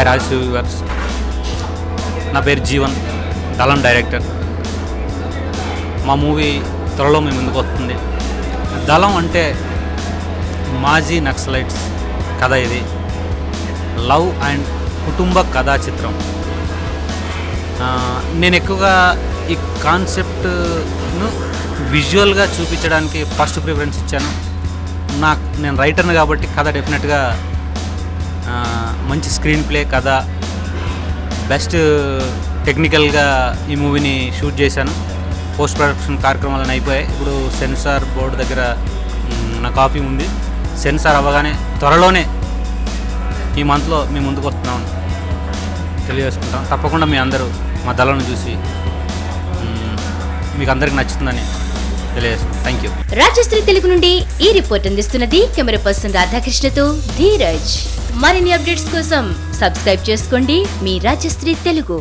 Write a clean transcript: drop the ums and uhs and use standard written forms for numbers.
రాజశివ viewers, నా పేరు జీవన్, దళం డైరెక్టర్. మా మూవీ త్వరలో మీ ముందుకు వస్తుంది. దళం అంటే మాజీ నక్సలైట్స్ కథ. ఇది లవ్ అండ్ కుటుంబ కథా చిత్రం. నేను ఎక్కువగా ఈ కాన్సెప్ట్ను విజువల్గా చూపించడానికి ఫస్ట్ ప్రిఫరెన్స్ ఇచ్చాను. నేను రైటర్ని కాబట్టి కథ డెఫినెట్గా మంచి స్క్రీన్ ప్లే, కథ, బెస్ట్ టెక్నికల్గా ఈ మూవీని షూట్ చేశాను. పోస్ట్ ప్రొడక్షన్ కార్యక్రమాలను అయిపోయాయి. ఇప్పుడు సెన్సార్ బోర్డు దగ్గర నా కాపీ ఉంది. సెన్సార్ అవ్వగానే త్వరలోనే ఈ మంత్లో మీ ముందుకు వస్తున్నాం తెలియజేసుకుంటాం. తప్పకుండా మీ అందరూ మా దళాలను చూసి మీకు అందరికి నచ్చుతుందని తెలియజేస్తాం. Thank you. రాజశ్రీ తెలుగు నుండి ఈ రిపోర్ట్ అందిస్తున్నది కెమెరా పర్సన్ రాధాకృష్ణతో ధీరజ్. మరిన్ని అప్డేట్స్ కోసం సబ్స్క్రైబ్ చేసుకోండి మీ రాజశ్రీ తెలుగు.